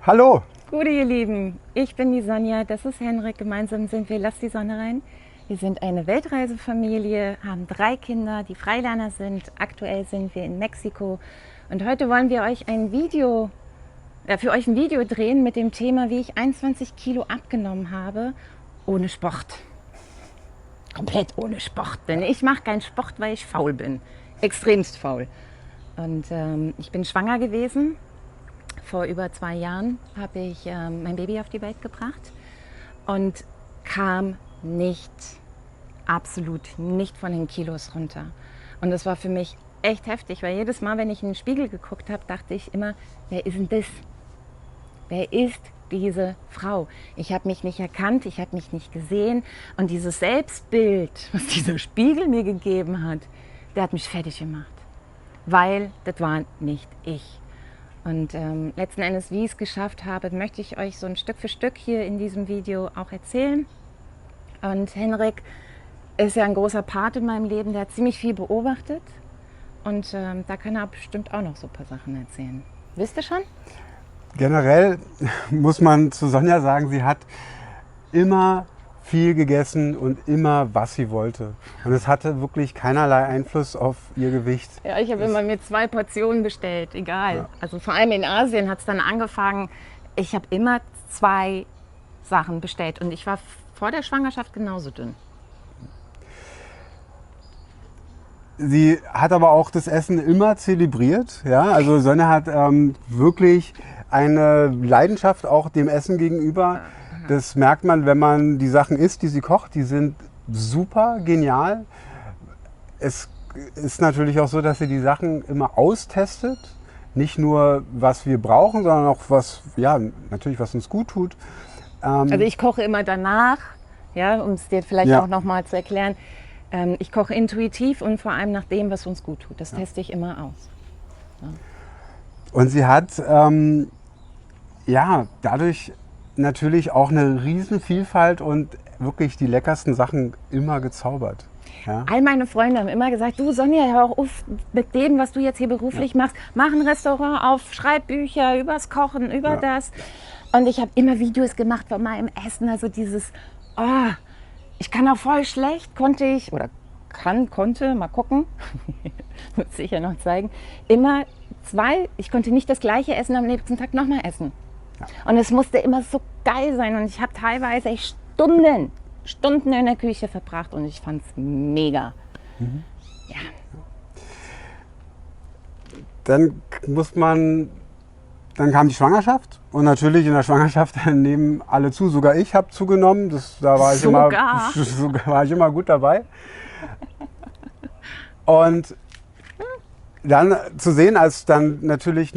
Hallo! Gute, ihr Lieben, ich bin die Sonja, das ist Henrik, gemeinsam sind wir Lass die Sonne rein. Wir sind eine Weltreisefamilie, haben 3 Kinder, die Freilerner sind. Aktuell sind wir in Mexiko und heute wollen wir euch für euch ein Video drehen mit dem Thema, wie ich 21 Kilo abgenommen habe, ohne Sport. Komplett ohne Sport, denn ich mache keinen Sport, weil ich faul bin, extremst faul. Und ich bin schwanger gewesen. Vor über 2 Jahren habe ich mein Baby auf die Welt gebracht und kam absolut nicht von den Kilos runter. Und das war für mich echt heftig, weil jedes Mal, wenn ich in den Spiegel geguckt habe, dachte ich immer, wer ist denn das? Wer ist diese Frau? Ich habe mich nicht erkannt, ich habe mich nicht gesehen. Und dieses Selbstbild, was dieser Spiegel mir gegeben hat, der hat mich fertig gemacht. Weil das war nicht ich. Und letzten Endes, wie ich es geschafft habe, möchte ich euch so ein Stück für Stück hier in diesem Video auch erzählen. Und Henrik ist ja ein großer Part in meinem Leben, der hat ziemlich viel beobachtet. Und da kann er bestimmt auch noch so ein paar Sachen erzählen. Wisst ihr schon? Generell muss man zu Sonja sagen, sie hat immer viel gegessen und immer, was sie wollte. Und es hatte wirklich keinerlei Einfluss auf ihr Gewicht. Ja, ich habe immer mir 2 Portionen bestellt, egal. Ja. Also vor allem in Asien hat es dann angefangen, ich habe immer 2 Sachen bestellt. Und ich war vor der Schwangerschaft genauso dünn. Sie hat aber auch das Essen immer zelebriert. Ja? Also Sonja hat wirklich eine Leidenschaft auch dem Essen gegenüber. Das merkt man, wenn man die Sachen isst, die sie kocht. Die sind super genial. Es ist natürlich auch so, dass sie die Sachen immer austestet. Nicht nur, was wir brauchen, sondern auch was, ja, natürlich, was uns gut tut. Also ich koche immer danach, ja, um es dir vielleicht Ja. auch noch mal zu erklären. Ich koche intuitiv und vor allem nach dem, was uns gut tut. Das teste ich immer aus. Und sie hat ja, dadurch natürlich auch eine riesen Vielfalt und wirklich die leckersten Sachen immer gezaubert. Ja? All meine Freunde haben immer gesagt, du Sonja, hör auch auf mit dem, was du jetzt hier beruflich machst. Mach ein Restaurant auf, schreib Bücher übers Kochen, über das. Und ich habe immer Videos gemacht von meinem Essen. Also dieses, oh, ich kann auch voll schlecht, konnte, mal gucken, muss ich ja noch zeigen, immer 2, ich konnte nicht das gleiche essen, am nächsten Tag nochmal essen. Ja. Und es musste immer so geil sein und ich habe teilweise echt Stunden in der Küche verbracht und ich fand es mega. Mhm. Ja. Dann kam die Schwangerschaft und natürlich in der Schwangerschaft nehmen alle zu, sogar ich habe zugenommen, da war ich immer gut dabei. Und dann zu sehen, als dann natürlich,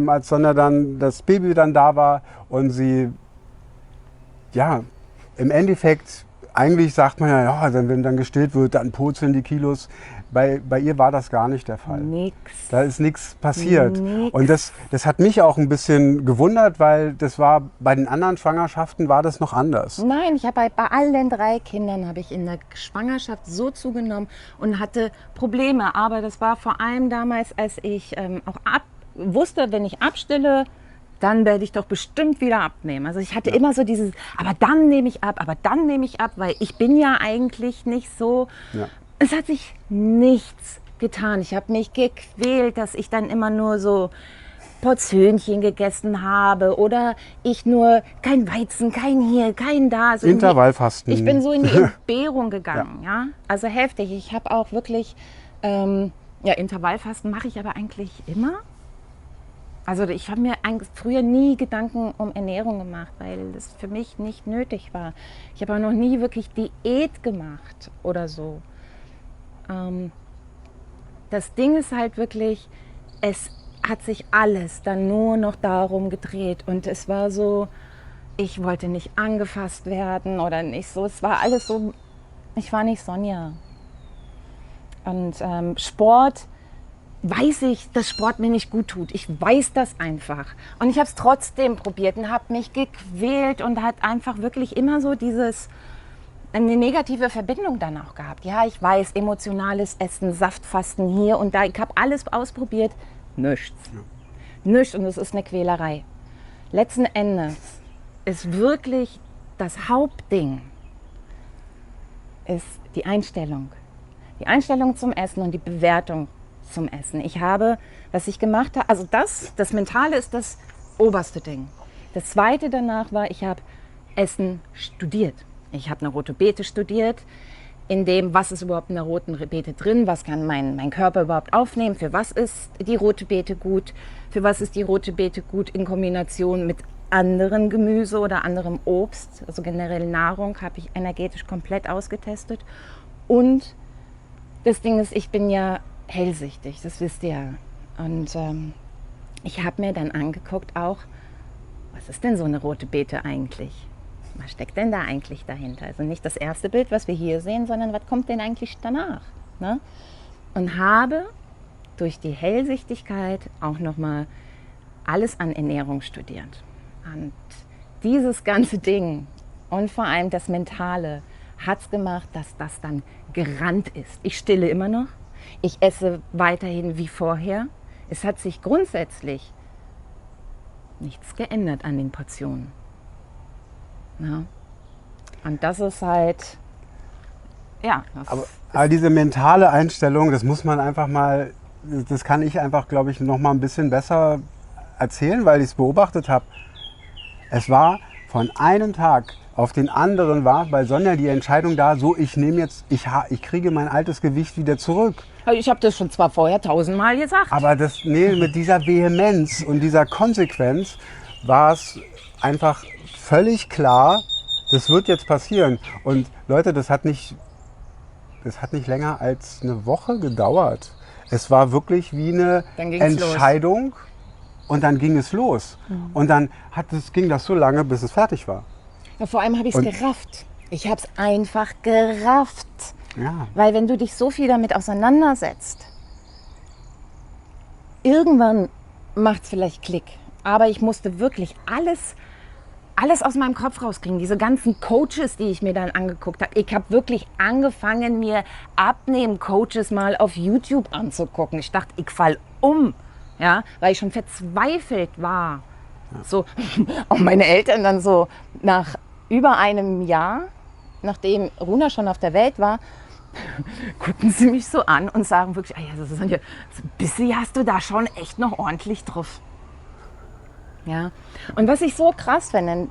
als Sonja dann das Baby dann da war und sie, ja, im Endeffekt, eigentlich sagt man ja, wenn dann gestillt wird, dann purzeln die Kilos. Bei ihr war das gar nicht der Fall. Nix. Da ist nichts passiert. Nix. Und das hat mich auch ein bisschen gewundert, weil das war bei den anderen Schwangerschaften war das noch anders. Nein, ich habe bei allen 3 Kindern habe ich in der Schwangerschaft so zugenommen und hatte Probleme. Aber das war vor allem damals, als ich auch wusste, wenn ich abstille, dann werde ich doch bestimmt wieder abnehmen. Also ich hatte immer so dieses, aber dann nehme ich ab, weil ich bin ja eigentlich nicht so. Ja. Es hat sich nichts getan. Ich habe mich gequält, dass ich dann immer nur so Portionchen gegessen habe oder ich nur kein Weizen, kein hier, kein da. So Intervallfasten. Ich bin so in die Entbehrung gegangen, ja. Also heftig. Ich habe auch wirklich, Intervallfasten mache ich aber eigentlich immer. Also ich habe mir eigentlich früher nie Gedanken um Ernährung gemacht, weil das für mich nicht nötig war. Ich habe auch noch nie wirklich Diät gemacht oder so. Das Ding ist halt wirklich, es hat sich alles dann nur noch darum gedreht und es war so, ich wollte nicht angefasst werden oder nicht so, es war alles so, ich war nicht Sonja. Und Sport, weiß ich, dass Sport mir nicht gut tut. Ich weiß das einfach. Und ich habe es trotzdem probiert und habe mich gequält und hat einfach wirklich immer so eine negative Verbindung dann auch gehabt. Ja, ich weiß, emotionales Essen, Saftfasten hier und da. Ich habe alles ausprobiert. Nichts. Ja. Nichts und es ist eine Quälerei. letzten Endes ist wirklich das Hauptding, ist die Einstellung. Die Einstellung zum Essen und die Bewertung zum Essen. Ich habe, was ich gemacht habe, also das Mentale ist das oberste Ding. Das zweite danach war, ich habe Essen studiert. Ich habe eine rote Beete studiert, in dem, was ist überhaupt in der roten Beete drin, was kann mein Körper überhaupt aufnehmen, für was ist die rote Beete gut, für was ist die rote Beete gut in Kombination mit anderen Gemüse oder anderem Obst, also generell Nahrung, habe ich energetisch komplett ausgetestet. Und das Ding ist, ich bin ja hellsichtig, das wisst ihr ja. Und ich habe mir dann angeguckt auch, was ist denn so eine rote Beete eigentlich? Was steckt denn da eigentlich dahinter? Also nicht das erste Bild, was wir hier sehen, sondern was kommt denn eigentlich danach? Ne? Und habe durch die Hellsichtigkeit auch nochmal alles an Ernährung studiert. Und dieses ganze Ding und vor allem das Mentale hat es gemacht, dass das dann gerannt ist. Ich stille immer noch, ich esse weiterhin wie vorher. Es hat sich grundsätzlich nichts geändert an den Portionen. Ja. Und das ist halt, ja. Aber diese mentale Einstellung, das muss man einfach mal, das kann ich einfach, glaube ich, noch mal ein bisschen besser erzählen, weil ich es beobachtet habe. Es war von einem Tag auf den anderen war bei Sonja die Entscheidung da, so ich kriege mein altes Gewicht wieder zurück. Ich habe das schon zwar vorher 1000-mal gesagt. Aber mit dieser Vehemenz und dieser Konsequenz war es einfach völlig klar, das wird jetzt passieren. Und Leute, das hat nicht länger als eine Woche gedauert. Es war wirklich wie eine Entscheidung und dann ging es los. Mhm. Und dann ging das so lange, bis es fertig war. Ja, vor allem habe ich es gerafft. Ich habe es einfach gerafft. Ja. Weil wenn du dich so viel damit auseinandersetzt, irgendwann macht es vielleicht Klick. Aber ich musste wirklich alles aus meinem Kopf rauskriegen. Diese ganzen Coaches, die ich mir dann angeguckt habe. Ich habe wirklich angefangen, mir Abnehmen-Coaches mal auf YouTube anzugucken. Ich dachte, ich fall um, ja, weil ich schon verzweifelt war. Ja. So, auch meine Eltern dann so nach über einem Jahr, nachdem Runa schon auf der Welt war, gucken sie mich so an und sagen wirklich, Sonja, so ein bisschen hast du da schon echt noch ordentlich drauf. Ja. Und was ich so krass finde,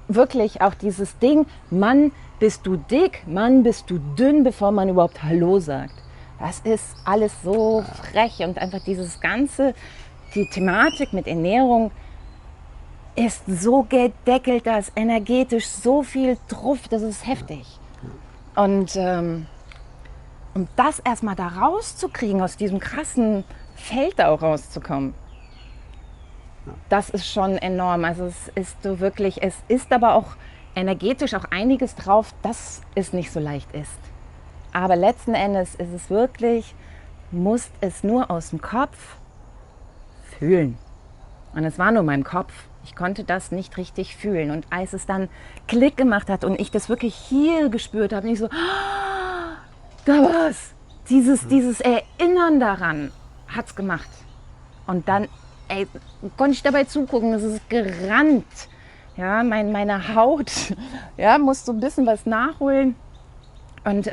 wirklich auch dieses Ding, Mann, bist du dick, Mann, bist du dünn, bevor man überhaupt Hallo sagt. Das ist alles so frech und einfach die Thematik mit Ernährung ist so gedeckelt, da ist energetisch so viel drauf, das ist heftig. Und um das erstmal da rauszukriegen, aus diesem krassen Feld da auch rauszukommen, das ist schon enorm. Also es ist aber auch energetisch auch einiges drauf, dass es nicht so leicht ist. Aber letzten Endes ist es wirklich, musst es nur aus dem Kopf fühlen. Und es war nur mein Kopf. Ich konnte das nicht richtig fühlen. Und als es dann Klick gemacht hat und ich das wirklich hier gespürt habe, nicht so, da war's. Dieses Erinnern daran hat es gemacht. Und dann konnte ich dabei zugucken, es ist gerannt. Ja, meine Haut muss so ein bisschen was nachholen. Und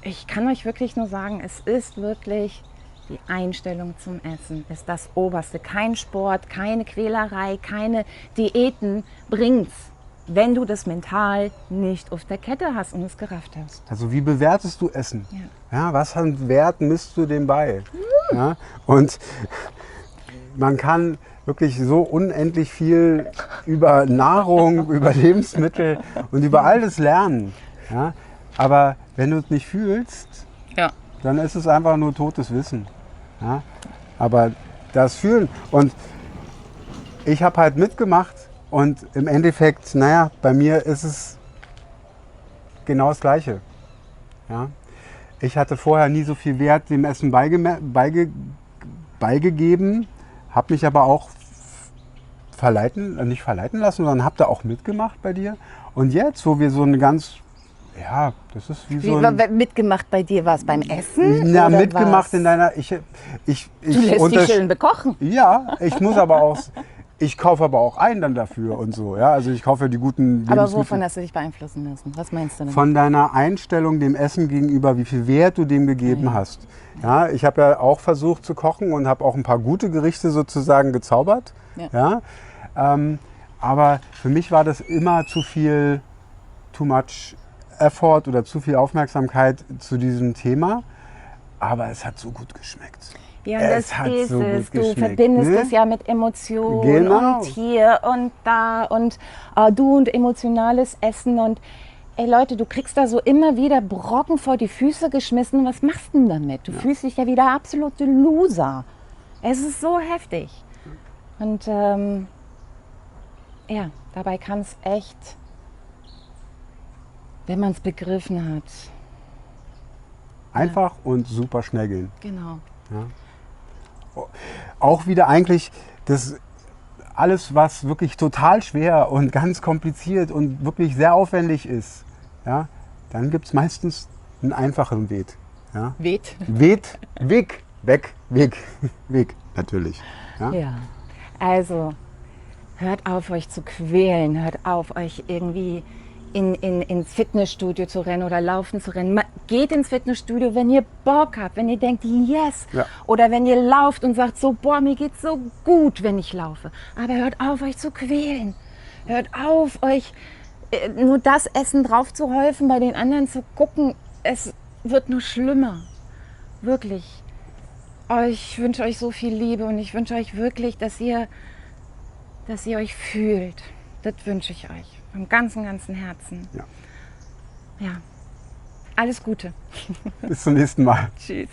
ich kann euch wirklich nur sagen, es ist wirklich die Einstellung zum Essen, ist das Oberste. Kein Sport, keine Quälerei, keine Diäten bringt's, wenn du das mental nicht auf der Kette hast und es gerafft hast. Also wie bewertest du Essen? Ja, was an Wert misst du dem bei? Ja, und man kann wirklich so unendlich viel über Nahrung, über Lebensmittel und über alles lernen. Ja? Aber wenn du es nicht fühlst, dann ist es einfach nur totes Wissen. Ja? Aber das Fühlen, und ich habe halt mitgemacht und im Endeffekt, bei mir ist es genau das Gleiche. Ja? Ich hatte vorher nie so viel Wert dem Essen beigegeben, habe mich aber auch nicht verleiten lassen, sondern habe da auch mitgemacht bei dir. Und jetzt, wo wir so eine ganz Ja, das ist wie so ein... Mitgemacht bei dir war es beim Essen? Ja, oder mitgemacht war's- in deiner... Du lässt dich schön bekochen. Ja, ich muss aber auch... Ich kaufe aber auch ein dann dafür und so. Ja, also ich kaufe die guten Aber Lebensmittel. wovon hast du dich beeinflussen lassen? Was meinst du denn? Von deiner Einstellung dem Essen gegenüber, wie viel Wert du dem gegeben hast. Ja, ich habe ja auch versucht zu kochen und habe auch ein paar gute Gerichte sozusagen gezaubert. Ja. Ja, aber für mich war das immer zu viel, too much effort oder zu viel Aufmerksamkeit zu diesem Thema. Aber es hat so gut geschmeckt. Ja, Es das hat ist so es. gut Du geschmeckt, verbindest ne? es ja mit Emotionen Genau. und hier und da und du und emotionales Essen und ey Leute, du kriegst da so immer wieder Brocken vor die Füße geschmissen. Was machst du denn damit? Du fühlst dich ja wieder absolute Loser. Es ist so heftig. Und ja, dabei kann es echt, wenn man es begriffen hat, Einfach und super schnell gehen. genau. Auch wieder eigentlich das alles, was wirklich total schwer und ganz kompliziert und wirklich sehr aufwendig ist, ja, dann gibt es meistens einen einfachen Weg. Ja. Weht. Weg, natürlich. Ja. Ja, also hört auf, euch zu quälen, hört auf, euch irgendwie ins Fitnessstudio zu rennen oder laufen zu rennen. Geht ins Fitnessstudio, wenn ihr Bock habt, wenn ihr denkt, yes. Ja. Oder wenn ihr lauft und sagt so, boah, mir geht's so gut, wenn ich laufe. Aber hört auf, euch zu quälen. Hört auf, euch nur das Essen drauf zu häufen, bei den anderen zu gucken. Es wird nur schlimmer. Wirklich. Ich wünsche euch so viel Liebe und ich wünsche euch wirklich, dass ihr euch fühlt. Das wünsche ich euch. Vom ganzen Herzen. Ja. Ja. Alles Gute. Bis zum nächsten Mal. Tschüss.